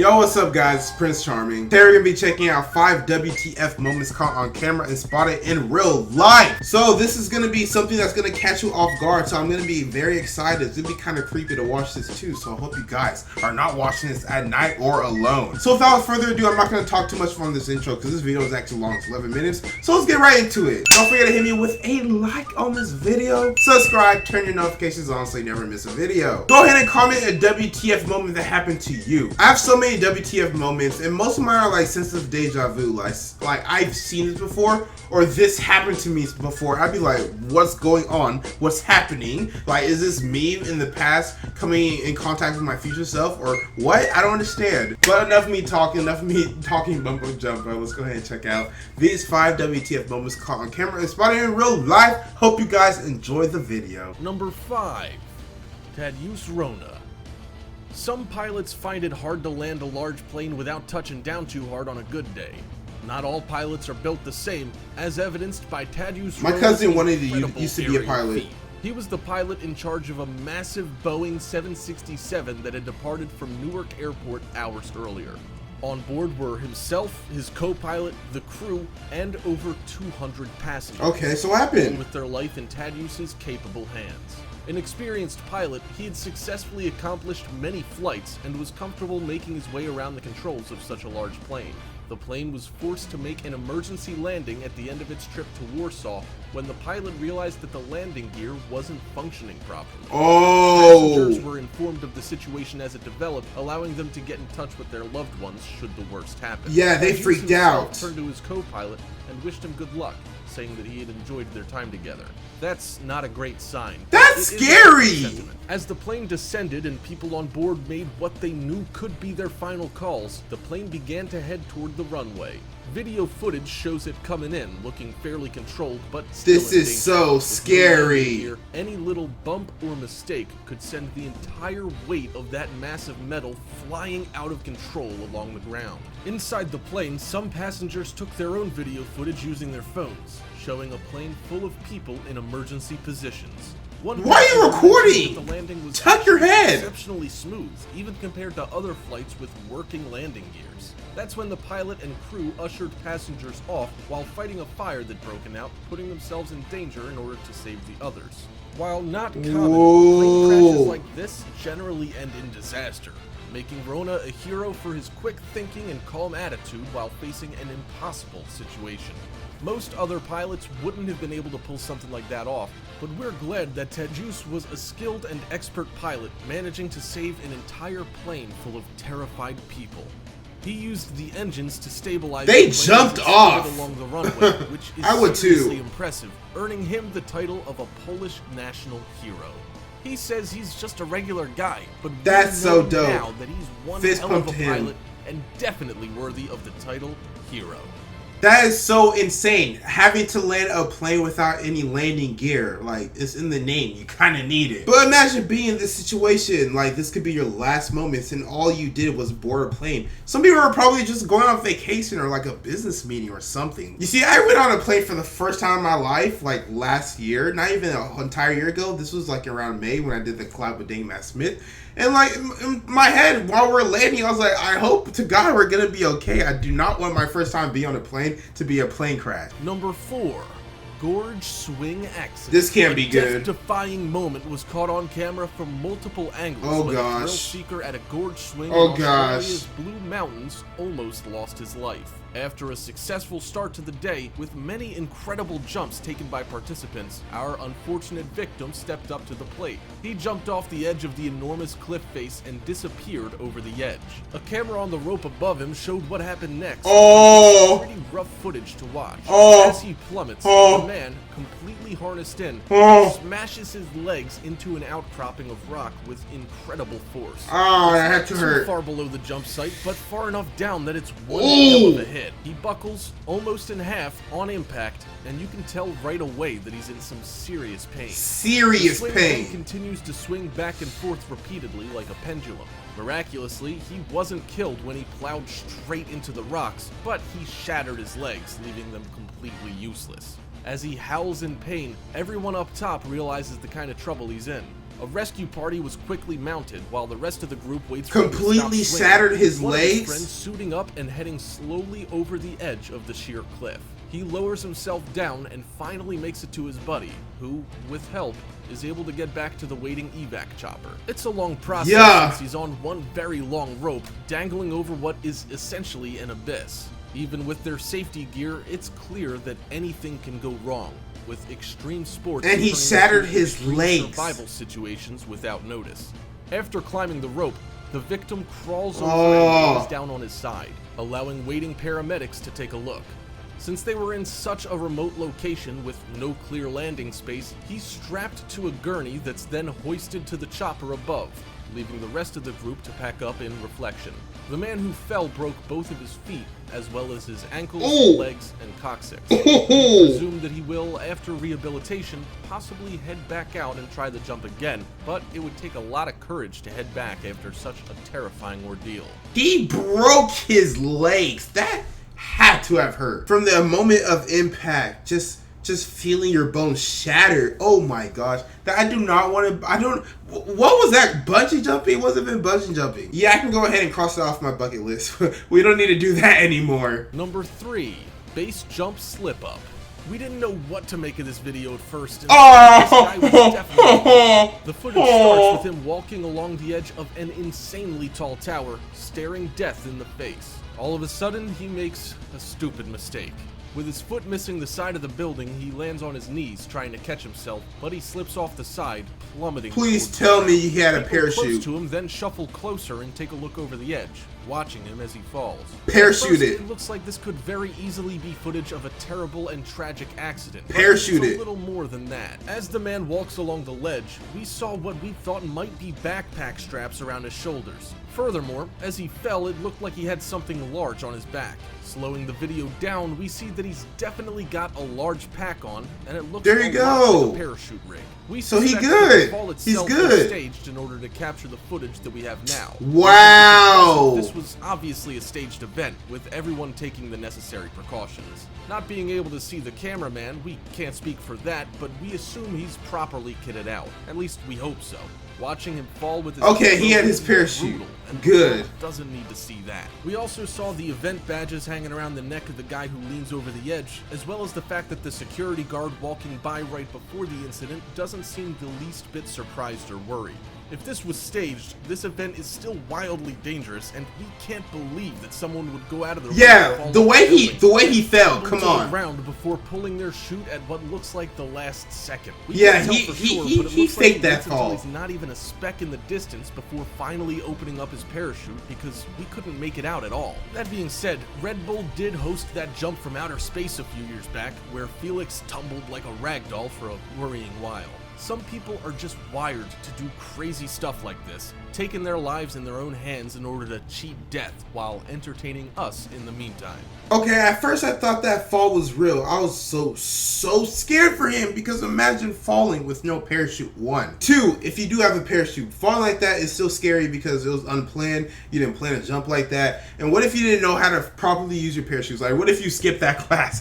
Yo, what's up guys, it's Prince Charming. Today we're gonna be checking out 5 WTF moments caught on camera and spotted in real life. So this is gonna be something that's gonna catch you off guard, so I'm gonna be very excited. It's gonna be kind of creepy to watch this too, so I hope you guys are not watching this at night or alone. So without further ado, I'm not gonna talk too much on this intro because this video is actually long, it's 11 minutes. So let's get right into it. Don't forget to hit me with a like on this video, subscribe, turn your notifications on so you never miss a video. Go ahead and comment a WTF moment that happened to you. I have so many WTF moments, and most of mine are like sense of deja vu, like I've seen this before, or this happened to me before. I'd be like, what's going on? What's happening? Like, is this me in the past coming in contact with my future self, or what? I don't understand. But enough of me talking bumbo jumbo. Let's go ahead and check out these 5 WTF moments caught on camera and spotted in real life. Hope you guys enjoy the video. Number 5. Userona. Some pilots find it hard to land a large plane without touching down too hard on a good day. Not all pilots are built the same, as evidenced by Userona. My cousin used to be a pilot. Feat. He was the pilot in charge of a massive Boeing 767 that had departed from Newark Airport hours earlier. On board were himself, his co-pilot, the crew, and over 200 passengers. Okay, so what happened? With their life in Tadeusz's capable hands. An experienced pilot, he had successfully accomplished many flights and was comfortable making his way around the controls of such a large plane. The plane was forced to make an emergency landing at the end of its trip to Warsaw when the pilot realized that the landing gear wasn't functioning properly. Oh! Passengers were informed of the situation as it developed, allowing them to get in touch with their loved ones should the worst happen. Yeah, they freaked out. Turned to his co-pilot and wished him good luck, saying that he had enjoyed their time together. That's not a great sign. That's scary! As the plane descended and people on board made what they knew could be their final calls, the plane began to head toward the runway. Video footage shows it coming in, looking fairly controlled, but still this is so scary. Any little bump or mistake could send the entire weight of that massive metal flying out of control along the ground. Inside the plane, some passengers took their own video footage using their phones, showing a plane full of people in emergency positions. Why are you recording? The landing was tuck your head. Exceptionally smooth, even compared to other flights with working landing gears. That's when the pilot and crew ushered passengers off while fighting a fire that broken out, putting themselves in danger in order to save the others. While not common, plane crashes like this generally end in disaster, making Rona a hero for his quick thinking and calm attitude while facing an impossible situation. Most other pilots wouldn't have been able to pull something like that off, but we're glad that Tadeusz was a skilled and expert pilot, managing to save an entire plane full of terrified people. He used the engines to stabilize. They jumped off along the runway, which is I would seriously too. Impressive, earning him the title of a Polish national hero. He says he's just a regular guy, but that's so dope. Now that he's one hell of a pilot and definitely worthy of the title hero. That is so insane. Having to land a plane without any landing gear. Like, it's in the name. You kind of need it. But imagine being in this situation. Like, this could be your last moments and all you did was board a plane. Some people are probably just going on vacation or like a business meeting or something. You see, I went on a plane for the first time in my life, like last year. Not even an entire year ago. This was like around May when I did the collab with Dame Matt Smith. And like, in my head, while we're landing, I was like, I hope to God we're gonna be okay. I do not want my first time being on a plane to be a plane crash. Number 4. Gorge swing accident. This can't be good. A death-defying moment was caught on camera from multiple angles. Oh when gosh. A thrill seeker at a gorge swing in Australia's Blue Mountains almost lost his life. After a successful start to the day, with many incredible jumps taken by participants, our unfortunate victim stepped up to the plate. He jumped off the edge of the enormous cliff face and disappeared over the edge. A camera on the rope above him showed what happened next. Oh! Pretty rough footage to watch. Oh! As he plummets, Oh! the man, completely harnessed in, Oh! smashes his legs into an outcropping of rock with incredible force. Oh, that had to Too hurt. far below the jump site, but far enough down that it's one hell of a hit. He buckles almost in half on impact, and you can tell right away that he's in some serious pain. Serious the pain. Continues to swing back and forth repeatedly like a pendulum. Miraculously, he wasn't killed when he plowed straight into the rocks, but he shattered his legs, leaving them completely useless. As he howls in pain, everyone up top realizes the kind of trouble he's in. A rescue party was quickly mounted while the rest of the group waits for him to Completely stop swimming. shattered his One of his legs. friends suiting up and heading slowly over the edge of the sheer cliff. He lowers himself down and finally makes it to his buddy, who, with help, is able to get back to the waiting evac chopper. It's a long process since he's on one very long rope, dangling over what is essentially an abyss. Even with their safety gear, it's clear that anything can go wrong, with extreme sports And he turning shattered into his extreme legs. survival situations without notice. After climbing the rope, the victim crawls over Oh. and lays down on his side, allowing waiting paramedics to take a look. Since they were in such a remote location with no clear landing space, he's strapped to a gurney that's then hoisted to the chopper above, leaving the rest of the group to pack up in reflection. The man who fell broke both of his feet, as well as his ankles, legs, and coccyx. We presume that he will, after rehabilitation, possibly head back out and try the jump again, but it would take a lot of courage to head back after such a terrifying ordeal. He broke his legs. That had to have hurt. From the moment of impact, just feeling your bones shattered. Oh my gosh. That I do not want to. I don't. What was that? Bungee jumping? It wasn't even bungee jumping. Yeah, I can go ahead and cross it off my bucket list. We don't need to do that anymore. Number 3, base jump slip up. We didn't know what to make of this video at first. And this guy was definitely the footage starts with him walking along the edge of an insanely tall tower, staring death in the face. All of a sudden, he makes a stupid mistake. With his foot missing the side of the building, he lands on his knees trying to catch himself, but he slips off the side, plummeting. Please tell me he had a People close parachute. to him then shuffle closer and take a look over the edge, watching him as he falls. Parachuted. At first, it looks like this could very easily be footage of a terrible and tragic accident. but Parachuted. It's a little more than that. As the man walks along the ledge, we saw what we thought might be backpack straps around his shoulders. Furthermore, as he fell, it looked like he had something large on his back. Slowing the video down, we see that he's definitely got a large pack on, and it looks There you a lot go. like a parachute rig. We So he suspect good. that the fall He's itself good. was staged in order to capture the footage that we have now. Wow. This was obviously a staged event, with everyone taking the necessary precautions. Not being able to see the cameraman, we can't speak for that, but we assume he's properly kitted out. At least we hope so. Watching him fall with his Okay, he had his was parachute. brutal, and Good. doesn't need to see that. We also saw the event badges hanging around the neck of the guy who leans over the edge, as well as the fact that the security guard walking by right before the incident doesn't seem the least bit surprised or worried. If this was staged, this event is still wildly dangerous, and we can't believe that someone would go out of their way to Yeah, fall the off way building. he fell. Stumble Come to the on. ground before pulling their chute at what looks like the last second. We Yeah, can't tell he- for he- sure, he- but it he looks like faked that waits until fall. He's not even a speck in the distance before finally opening up his parachute because we couldn't make it out at all. That being said, Red Bull did host that jump from outer space a few years back where Felix tumbled like a ragdoll for a worrying while. Some people are just wired to do crazy stuff like this, taking their lives in their own hands in order to cheat death while entertaining us in the meantime. Okay, at first I thought that fall was real. I was so scared for him because imagine falling with no parachute. 1. 2, if you do have a parachute, falling like that is still scary because it was unplanned. You didn't plan a jump like that. And what if you didn't know how to properly use your parachutes? Like, what if you skipped that class?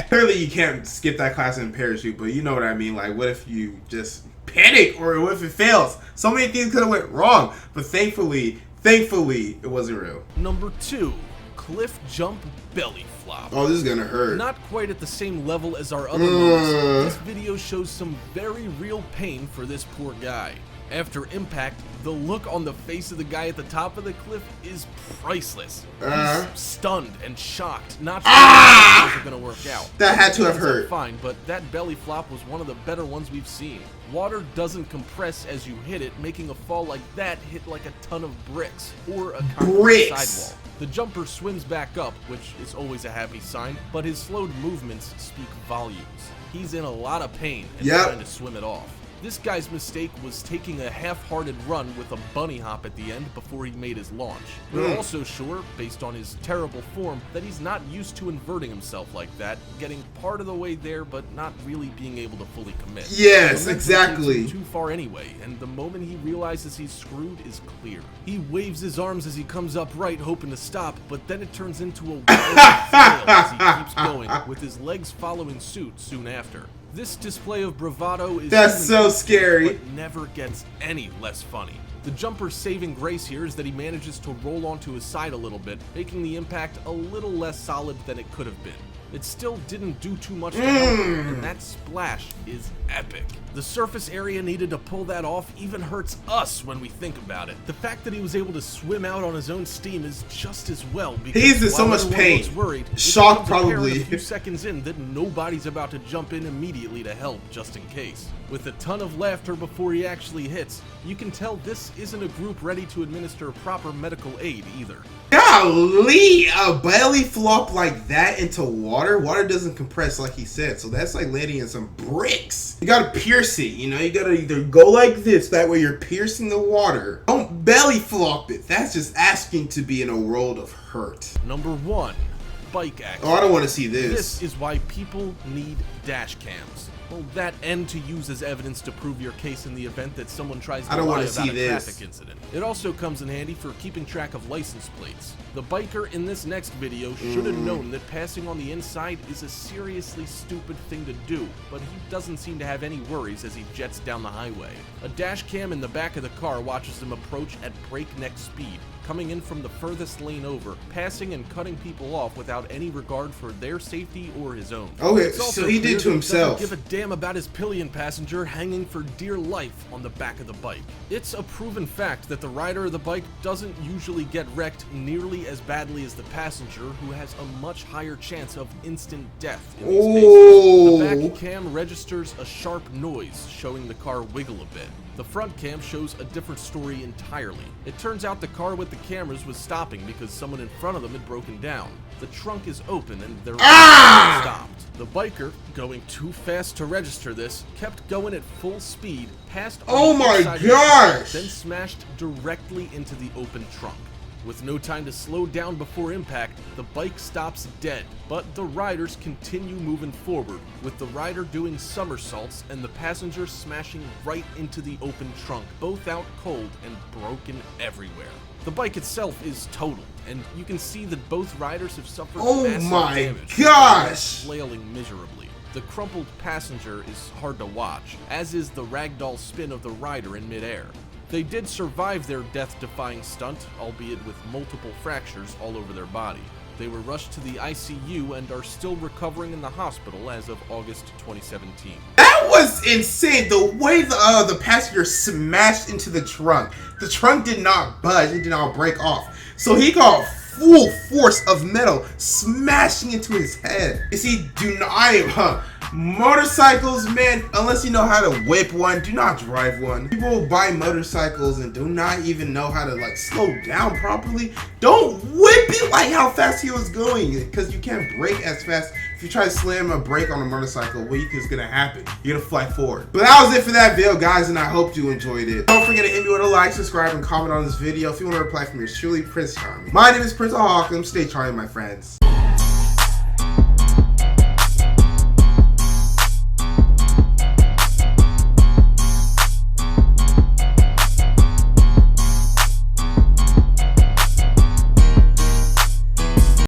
Clearly you can't skip that class in parachute, but you know what I mean. Like, what if you just panic or what if it fails? So many things could have went wrong, but thankfully, it wasn't real. Number 2, cliff jump belly flop. Oh, this is gonna hurt. Not quite at the same level as our other moments, this video shows some very real pain for this poor guy. After impact, the look on the face of the guy at the top of the cliff is priceless. He's stunned and shocked, not sure how things are gonna work out. That had to have Things are hurt. Fine, but that belly flop was one of the better ones we've seen. Water doesn't compress as you hit it, making a fall like that hit like a ton of bricks or a concrete Bricks. sidewall. The jumper swims back up, which is always a happy sign, but his slowed movements speak volumes. He's in a lot of pain and trying to swim it off. This guy's mistake was taking a half-hearted run with a bunny hop at the end before he made his launch. We're also sure, based on his terrible form, that he's not used to inverting himself like that, getting part of the way there but not really being able to fully commit. Yes, The momentum exactly. takes him too far anyway, and the moment he realizes he's screwed is clear. He waves his arms as he comes upright, hoping to stop, but then it turns into a wild flail as he keeps going, with his legs following suit soon after. This display of bravado is That's so scary. but never gets any less funny. The jumper's saving grace here is that he manages to roll onto his side a little bit, making the impact a little less solid than it could have been. It still didn't do too much to help, and that splash is epic. The surface area needed to pull that off even hurts us when we think about it. The fact that he was able to swim out on his own steam is just as well, because he's in so much pain, shocked probably. A few seconds in that nobody's about to jump in immediately to help just in case. With a ton of laughter before he actually hits, you can tell this isn't a group ready to administer proper medical aid either. Golly, a belly flop like that into water? Water doesn't compress like he said, so that's like landing in some bricks. You gotta pierce it, you know? You gotta either go like this, that way you're piercing the water. Don't belly flop it. That's just asking to be in a world of hurt. Number 1, bike accident. Oh, I don't want to see this. This is why people need dash cams. Well, that and to use as evidence to prove your case in the event that someone tries to lie about a traffic incident. It also comes in handy for keeping track of license plates. The biker in this next video should have known that passing on the inside is a seriously stupid thing to do, but he doesn't seem to have any worries as he jets down the highway. A dash cam in the back of the car watches him approach at breakneck speed, coming in from the furthest lane over, passing and cutting people off without any regard for their safety or his own. Okay, so he did to himself. He doesn't give a damn about his pillion passenger hanging for dear life on the back of the bike. It's a proven fact that the rider of the bike doesn't usually get wrecked nearly as badly as the passenger, who has a much higher chance of instant death in these cases. The back cam registers a sharp noise, showing the car wiggle a bit. The front cam shows a different story entirely. It turns out the car with the cameras was stopping because someone in front of them had broken down. The trunk is open and they're stopped. The biker, going too fast to register this, kept going at full speed, passed on the inside of the car, then smashed directly into the open trunk. With no time to slow down before impact, the bike stops dead, but the riders continue moving forward, with the rider doing somersaults and the passenger smashing right into the open trunk, both out cold and broken everywhere. The bike itself is totaled, and you can see that both riders have suffered massive damage. Flailing miserably. The crumpled passenger is hard to watch, as is the ragdoll spin of the rider in midair. They did survive their death-defying stunt, albeit with multiple fractures all over their body. They were rushed to the ICU and are still recovering in the hospital as of August 2017. That was insane. The way the passenger smashed into the trunk did not budge. It did not break off. So he got full force of metal smashing into his head. You see, motorcycles, man, unless you know how to whip one, do not drive one. People buy motorcycles and do not even know how to like slow down properly. Don't whip it like how fast he was going, because you can't brake as fast. If you try to slam a brake on a motorcycle, what you think is gonna happen? You're gonna fly forward. But that was it for that video, guys, and I hope you enjoyed it. Don't forget to hit me with a like, subscribe, and comment on this video if you want to reply from yours truly, Prince Charming. My name is Prince Ohakam. Stay charming, my friends.